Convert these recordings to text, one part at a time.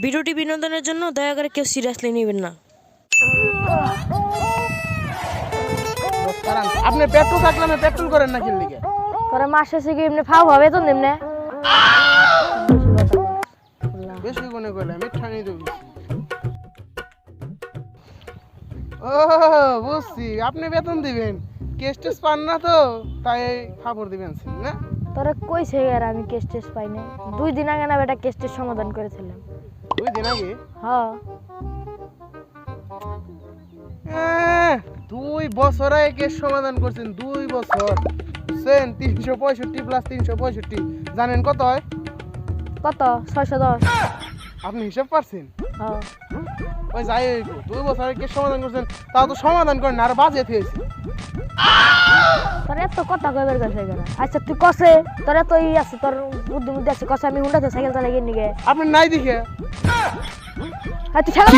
ভিডিওটি বিনোদনের জন্য দয়া করে কেউ সিরিয়াসলি নেবেন না। আপনি পেট্রোল থাকলে না পেট্রোল করেন না কিল লিগে তোরা মাস শেষে কি এমনি ফাও হবে তো এমনি বেশি কোনে কইলা মিঠা নিয়ে দেব। ও বুঝছি, আপনি বেতন দিবেন, কেস টেস পান না তো তাই খবর দিবেন না। তোরা কইছে আর আমি কেস টেস পাই না। 2 দিন আগে না বেটা কেস টেস সমাধান করেছিলাম। 2 দিন আগে? হ্যাঁ 2 বছর আগে কেস সমাধান করছেন। 2 বছর সেন 365 প্লাস 365 জানেন কত হয়? কত? 610। আপনি হিসাব পারছেন? হ্যাঁ ওই যাই 2 বছর আগে কেস সমাধান করছেন, তাও তো সমাধান করেন আর বাজে থেয়েছে। তোর এত কথা কইবার গেছে কেন? আচ্ছা তুই কসে তোর এত ই আছে, তোর বুদ্ধি বুদ্ধি আছে, কসে আমি হুন্ডাতে সাইকেল চালাই গিয়ে নিগে আপনি নাই দেখে আর তুই খেলা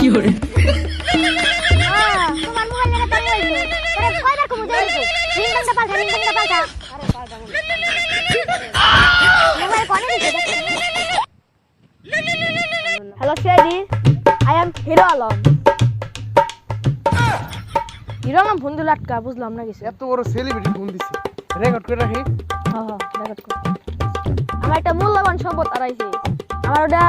কি করে তোমার মোবাইল লাগা তাই হইছে তোর কয়বার কমু যাইছো রিংটংটা পাল্টা মোবাইল কোনে দিছে দেখ। Hello CID, I am hero Alam. Hero Alam phone দিল আটকা, বুঝলাম না কিছু। এত বড় সেলিব্রিটি ফোন দিছে, রেকর্ড করে রাখি। হ্যাঁ হ্যাঁ রেকর্ড কর। আমার একটা মূল্যবান সম্পদ হারাইছে, আমার ওটা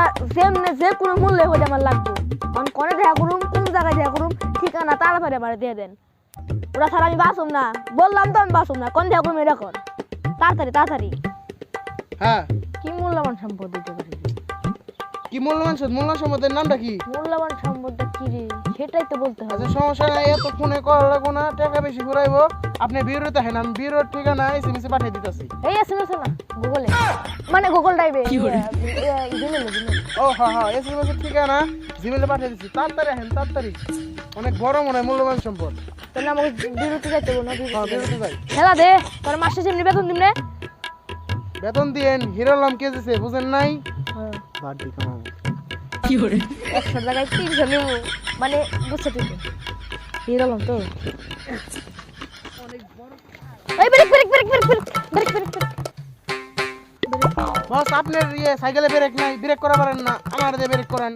যে কোনো মূল্যে হইলে আমার লাগবে। আমি কোনে দেখা করুম, কোন জায়গায় দেখা করুম, ঠিকানা তাড়াতাড়ি আমার দিয়ে দেন। ওরা ছাড়া আমি বাসুম না, বললাম তো আমি বাসুম না। কোন দেখা করুম এটা কর, তাড়াতাড়ি তাড়াতাড়ি। হ্যাঁ কি মূল্যবান সম্পদ দিতে পারি? কি মূল্যবান সম্পদের নামটা কি? মূল্যবান সম্পদটা কি রে সেটাই তো বলতে হবে। আচ্ছা সমস্যা নাই, এত ফোনে করা লাগবো না, টাকা বেশি ঘুরাইবো। আপনি বিরোতে হেন, আমি বিরোর ঠিকানা এসএমএস এ পাঠিয়ে দিতেছি। এই এসএমএস না গুগলে, মানে গুগল ড্রাইভে জিমেলে। ও হ্যাঁ হ্যাঁ এসএমএস এর ঠিকানা জিমেলে পাঠিয়ে দিচ্ছি। তাড়াতাড়ি হেন তাড়াতাড়ি, অনেক বড় মনে হয় মূল্যবান সম্পদ। তাহলে আমাকে বিরতি যাইতে হবে না? হ্যাঁ বিরোতে যাই। খেলা দে, তোর মাসে যেমনি বেতন দিমনে বেতন দিয়েন, হিরো আলম কে দিছে বুঝেন নাই? হ্যাঁ বাড়তি কামাবো। কি করে 100 জায়গায় 300 নিব, মানে বুঝছো তুই তো হিরো আলম তো। এই break break break break break break break break. Boss আপনার সাইকেলে ব্রেক নাই, ব্রেক করা পারেন না, আমার দিয়ে ব্রেক করেন।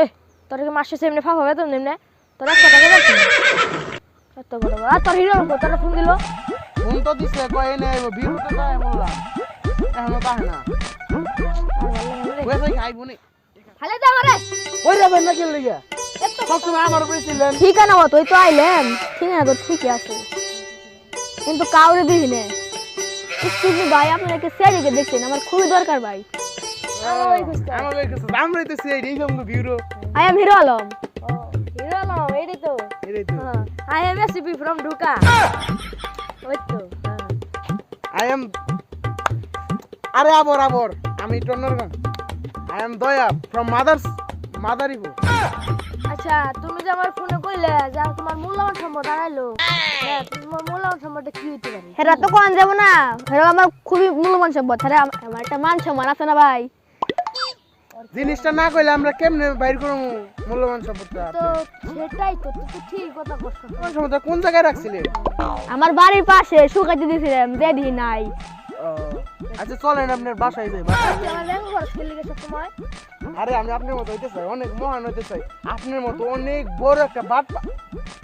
এই তোর কি মাসে যেমনি ফাফা বেতন দিমনে? তোর 100 টাকা বেতন এত বড় আর তোর হিরো আলম তোর ফোন দিল। ফোন তো দিছে কয় এনে আইবো, বিরোতে যাই বললাম, এখনো তাহে না। ওই খাইবো নি খালে দে আমারে ওই যাবেন না কেন লিগা? সবসময় আমার উপরে ছিলেন। ঠিকানা মতো ওই তো আইলেন, ঠিকানা তো ঠিকই আছে কিন্তু কাউরে দিবি না। এক্সকিউজ ভাই, আপনাকে সিআইডিকে দেখছেন? আমার খুবই দরকার ভাই। আমরাই তো সেই সঙ্গে bureau. I am hero Alam. Hero Alam এইটাই তো। এটাই তো। I am SP from Dhaka. ওই তো আই এম আরে আবর আমি টন্নরগান। আই এম দয়া ফ্রম মাদারিপুর। আচ্ছা তুমি যে আমার ফোনে কইলে যে তোমার মূল্যবান সম্পদ হারাইলো, হ্যাঁ তোমার মূল্যবান সম্পদটা কি হইতে পারে? হেরা তো কোন যাব না, হেরা আমার খুবই মূল্যবান সম্পদ। হেরা আমার একটা মান সম্মান আছে না ভাই? জিনিসটা না কইলে আমরা কেমনে বাইর করব মূল্যবান সম্পদটা? তো সেটাই তো, তুই তো ঠিক কথা কইছ। মূল্যবান সম্পদটা কোন জায়গায় রাখছিলেন? আমার বাড়ির পাশে শুকাইতে দিয়েছিলাম, দেদি নাই। আচ্ছা চলেন আপনার বাসায় যাই। আমার ব্যাংক খরচ করলি সব সময়। আরে আমি আপনার মতো হইতে চাই, অনেক মহান হইতে চাই, আপনার মতো অনেক বড় একটা বাট,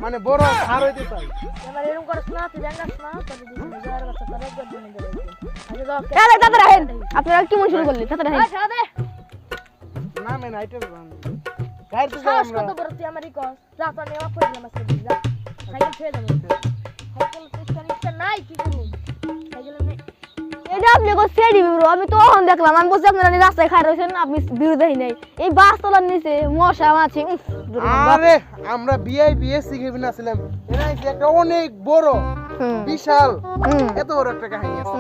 মানে বড় হার হইতে চাই। আমার এরকম খরচ না, তুই ব্যাংক আসনা তোর দিদি যাওয়ার কথা তোর একবার দিন ধরে। আচ্ছা দাও, তাতে রাখেন। আপনারা কি মন শুরু করলি? তাতে রাখেন। আচ্ছা দে না মেন আইটেম গাইড তো সাহস আমরা। কত বড় তুই আমারই কর। যা তো নেওয়া কই দিলাম আজকে যা। সাইকেল ছেড়ে দাও। সাইকেল তো নাই কি করব? সাইকেল নেই। এটা আপনি কো সেডি বিরো, আমি তো ওখান দেখলাম। আমি বলছি আপনারা রাস্তায় খাই রইছেন, আপনি বিরো দেই নাই। এই বাস তলার নিচে মশা আছে। আরে আমরা ভিআইপি এসি কেবিন আছিলাম, এরা একটা অনেক বড় বিশাল এত বড় একটা কাহিনী আছে।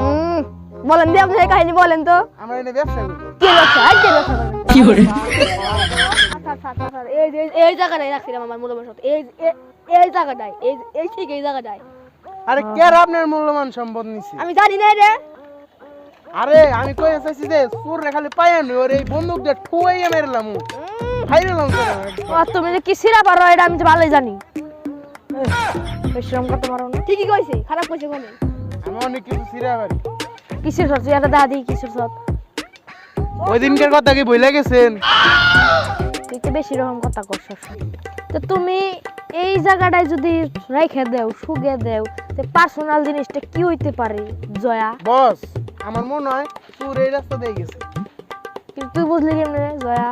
বলেন দি আপনি এই কাহিনী বলেন তো। আমরা এনে ব্যবসা করি। কি ব্যবসা? কি ব্যবসা করেন? কি করে এই জায়গাটাই রাখছিলাম আমার মূল্যবান সম্পদ। এই জায়গাটাই, এই ঠিক এই জায়গাটাই। আরে কে আপনার মূল্যবান সম্পদ নিছে? আমি জানি না রে। আরে আমি কই চাইছি যে সুর রে খালি পায়ান ওর এই বন্দুক দিয়ে ঠুয়াইয়া মেরলাম। খাইরে লাম ও তুমি যে কি সিরা পারো এটা আমি তো ভালোই জানি বেশরম করতে পারো না ঠিকই কইছে খারাপ কইছে কোনে আমি অনেক কিছু সিরা পারি কিসের সব এটা দাদি কিসের সব ওই দিনকার কথা কি ভুলে গেছেন তুই তো বেশি রকম কথা করছস তো তুমি এই জায়গাটায় যদি রেখে দেও সুগে দেও তে পার্সোনাল জিনিসটা কি হইতে পারে জয়া বস আমার মনে হয় চুর এই রাস্তা দিয়ে গেছে কিন্তু তুই বুঝলি কেমনে জয়া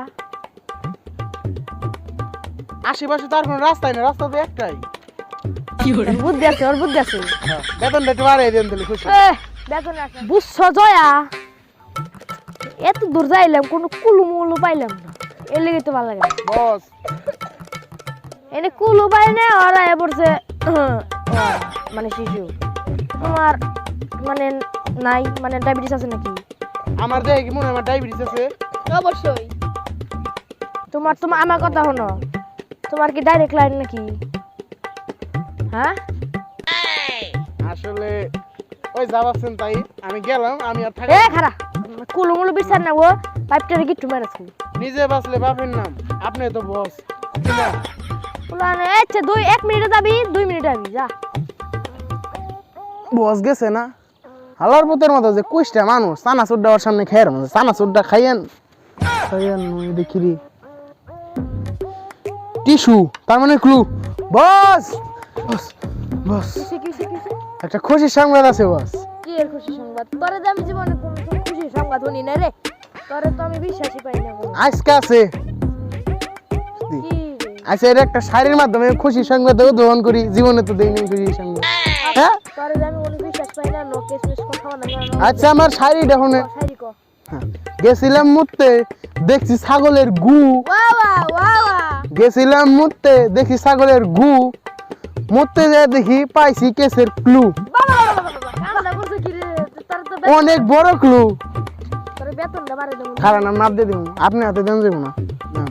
আশেপাশে তার কোনো রাস্তাই না রাস্তা তো একটাই ওর বুদ্ধি আছে ওর বুদ্ধি আছে বেতনটা একটু বাড়াই দেন তাহলে খুশি বেতন আছে বুঝছো জয়া এত দূর যাইলাম কোনো কুলুমুলু পাইলাম না এর লেগে তো ভালো লাগে না। বস এনে কুলু পাই না ওরা এ পড়ছে মানে শিশু তোমার মানে নাই মানে ডায়াবেটিস আছে নাকি আমার দেখে কি মনে হয় আমার ডায়াবেটিস আছে অবশ্যই তোমার তোমার আমার কথা শোনো তোমার কি ডাইরেক্ট লাইন নাকি হ্যাঁ আসলে ওই যা ভাবছেন তাই আমি গেলাম আমি আর থাকি এ খারা কুলু মুলু বিচার না ও পাইপটারে গিট্টু মেরেছে নিজে বাঁচলে বাপের নাম আপনি তো বস না পুলানে আচ্ছা 1 মিনিটে যাবি 2 মিনিটে যাবি যা বস গেছে না হালার পুতের মতো যে কুইশটা মানুষ চানাচুর দেওয়ার সামনে খেয়ে মধ্যে চানাচুরটা খাইয়েন খাইয়েন দেখি রে টিস্যু তার মানে ক্লু বস বস বস কিসে একটা খুশির সংবাদ আছে বস কি এর খুশি সংবাদ তোরে যে আমি জীবনে কোনো খুশি সংবাদ শুনি না রে তোরে তো আমি বিশ্বাসই পাই না কোনো আজকে আছে কি রে আচ্ছা এর একটা শাড়ির মাধ্যমে খুশির সংবাদ উদ্বোধন করি জীবনে তো দেই নাই খুশির সংবাদ হ্যাঁ তোরে যে আমি কোনো বিশ্বাস পাই না নো কেস মিস কথা না আচ্ছা আমার শাড়িটা শুনে শাড়ি কো গেছিলাম মুততে দেখছি ছাগলের গু ওয়া গেছিলাম মুততে দেখি ছাগলের গু মুততে যায় দেখি পাইছি কেসের ক্লু কামটা করছে কি রে তোর তো অনেক বড় ক্লু তোর বেতনটা বাড়াই দেবো খারাপ নাম মাপ দিয়ে দিব আপনি হাতে দেন যাবো না না।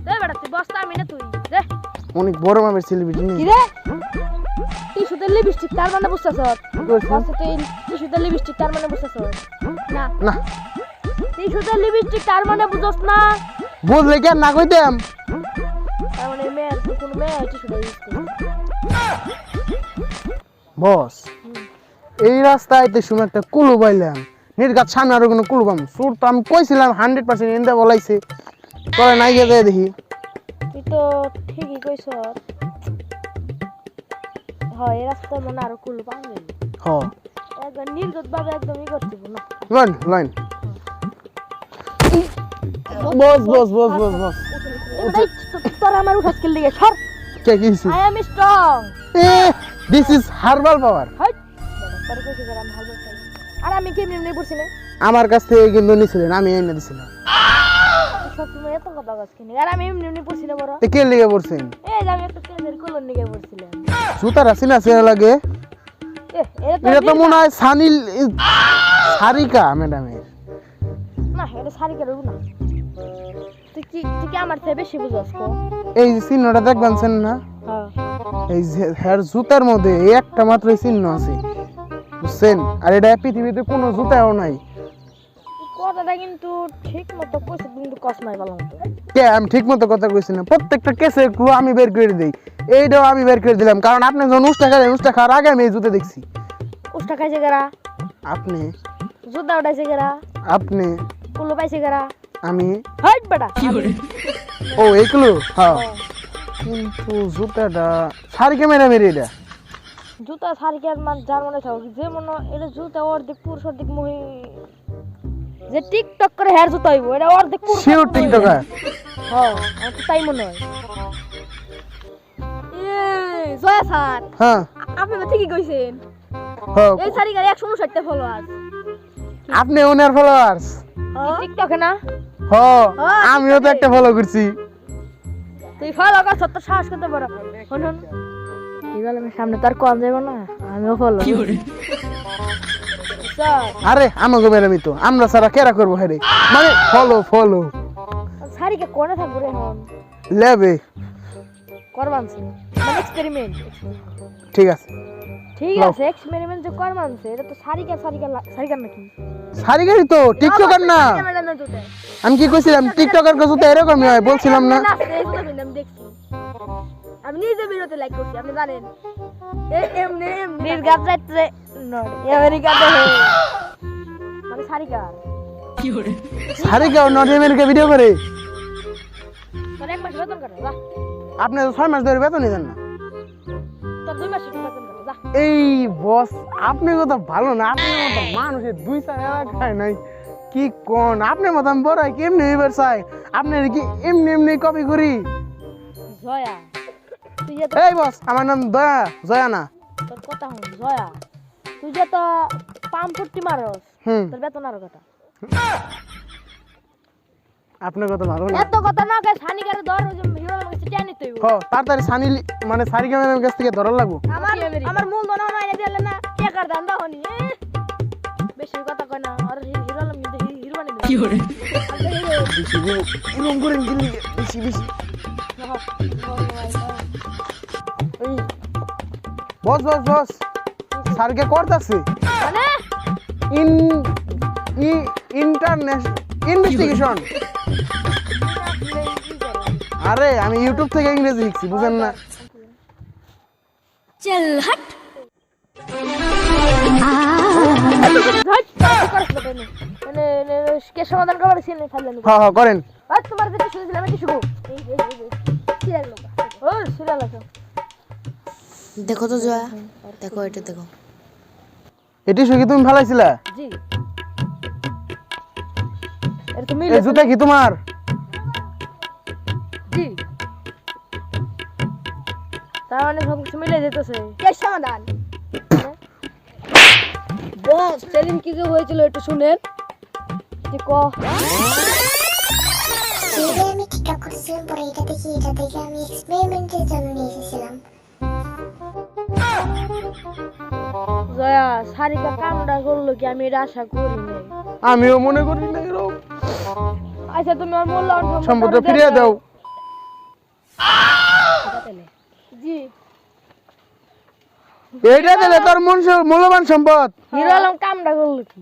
দে বেটা তুই বস্তা আমি না তুই দে অনেক বড় মাপের সেলিব্রিটি কি রে টিস্যুতে লিপস্টিক তার মানে বুঝছস বস্তা তুই টিস্যুতে লিপস্টিক তার মানে বুঝছস না না টিস্যুতে লিপস্টিক তার মানে বুঝছস না বুঝলে কি আর না কইতাম তার মানে মেয়ের কোনো মেয়ে টিস্যুটা ইউজ করে বস এই রাস্তায় তো শুনে একটা কুলু পাইলাম নির্ঘাত সামনে আরো কোনো কুলু পাম সুর তো আমি কইছিলাম 100% ইন্দা বলাইছে পরে নাই গিয়ে যায় দেখি তুই তো ঠিকই কইছ হয় এই রাস্তা মনে আরো কুলু পাবে হ একদম নির্গত ভাবে একদমই করতে না লাইন লাইন বস বস বস বস বস তোর আমার উঠাস কে লিগে সর কে কিছি I am strong this is herbal power হাই তোর কইছে যে আমি ভালো চাই আর আমি কেমনে নেই পড়ছি না আমার কাছ থেকে কিন্তু নিছিলেন আমি এনে দিছিলাম সব তুমি এত কথা গাছ কিনে আর আমি এমনি এমনি পড়ছি না বড় তে কে লিগে পড়ছেন এই যে আমি একটা তেলের কলন নিয়ে পড়ছিলাম জুতা রাসিনা সে লাগে এটা তো মনে হয় সানিল সারিকা ম্যাডামের না এটা শাড়ি কেন না তুই কি আমার থেকে বেশি বুঝছস কো এই যে চিহ্নটা দেখবেন না হ্যাঁ এই যে হেয়ার জুতার মধ্যে এই একটা মাত্র চিহ্ন আছে বুঝছেন আর এটা পৃথিবীতে কোনো জুতাও নাই কথাটা কিন্তু ঠিক মতো কইছে কিন্তু কসমাই বললাম তো কে আমি ঠিক মতো কথা কইছি না প্রত্যেকটা কেসে ক্লু আমি বের করে দেই এইটাও আমি বের করে দিলাম কারণ আপনি যখন উষ্টা খাওয়ার আগে আমি এই জুতা দেখছি উষ্টা খাইছে গেরা আপনি জুতা উঠাইছে গেরা আপনি কুলো পাইছে গেরা আমি হাইট বেটা ও এই ক্লু হ্যাঁ কিন্তু জুতাটা সারিকে মেরে মেরে এটা জুতা শাড়ি আর মান যার মনে থাকুক যে মনে এটা জুতা অর্ধেক পুরুষ অর্ধেক মহি যে টিকটক করে হেয়ার জুতা হইব এটা অর্ধেক পুরুষ শিওর টিকটকার হ্যাঁ আমার তো তাই মনে হয় জয়া স্যার হ্যাঁ আপনি তো ঠিকই কইছেন হ্যাঁ এই শাড়ি গাড়ি 159 টা ফলোয়ার আপনি ওনার ফলোয়ার্স টিকটকে না হ্যাঁ আমিও তো একটা ফলো করছি তুই ফলো কর সত্য সাহস করতে পারো শুনুন কি বলে আমি সামনে তার কম যাবো না আমিও ফলো স্যার আরে আমাকে বেরামি তো আমরা সারা কেরা করবো হ্যাঁ মানে ফলো ফলো শাড়িকে কোনে থাকবো রে এখন লেবে করবানছি মানে এক্সপেরিমেন্ট ঠিক আছে ঠিক লাও। আছে এক্সপেরিমেন্ট যে কর মানছে এটা তো সারিকা নাকি সারিগারি তো টিকটকার না ক্যামেরা না তোতে আমি কি কইছিলাম টিকটকার কাছে তো এরকমই হয় বলছিলাম না আমি দেখছি আমি নিজে ভিডিওতে লাইক করছি আপনি জানেন এমনি নির্গাত যাইতে আমেরিকাতে মানে সারিকা সারিগা নর্থ আমেরিকা ভিডিও করে মানে এক মাস বেতন করে যা আপনি তো 6 মাস ধরে বেতনই দেন না তোর 2 মাস বেতন করে যা এই বস আপনি কথা ভালো না আপনি মতো মানুষের 2-4 এলাকায় নাই কি কোন আপনি মতন বড় কেমনি এবার চাই আপনার কি এমনি কপি করি জয়া তুই যে এই বস আমার নাম জয়া না তোর কথা হন জয়া তুই যে তো পাম্পটি মারস হুম তোর বেতন আর কথা আপনার কথা ভালো না এত কথা না কে সানিকারে ধর ওই যে হিরো আমাকে চিটিয়া নিতে হইব তাড়াতাড়ি সানি মানে সারিগা ম্যামের কাছ থেকে ধরা লাগবো আমার মূল ধন মাইনে দিলে না টাকার দাম দাওনি বেশি কথা কয় না আর হিরো আলম কিন্তু হিরো বানিয়ে দেবে বেশি এরকম করে গেলি বেশি এই বস স্যারকে করতেছে মানে ইন্টারন্যাশনাল ইনভেস্টিগেশন আরে আমি ইউটিউব থেকে ইংরেজি শিখছি বুঝেন না কে সমাধান করবার ছিল ফেললেন হ্যাঁ করেন আর তোমার যেটা শুনেছিলাম এটি শুকো কি লাগলো ও সিরিয়াল আছে দেখো তো জয়া দেখো এটা দেখো এটি শুকি তুমি ফেলাইছিলা জি এর তুমি এই জুতা কি তোমার জি তার মানে সব কিছু মিলে যেতেছে কে সমাধান বস সেদিন কি কি হয়েছিল একটু শুনেন যে ক সেদিন আমি টিকটক করছিলাম পরে এটা দেখে আমি এক্সপেরিমেন্টের জন্য নিয়ে এসেছিলাম জয়া সারিকা কামটা করলো কি আমি এটা আশা করি নাই আমিও মনে করি না এরকম আচ্ছা তুমি আমার মূল্যবান সম্পদ ফিরিয়ে দাও জি এইটা দিলে তোর মূল্যবান সম্পদ হিরো আলম কামটা করলো কি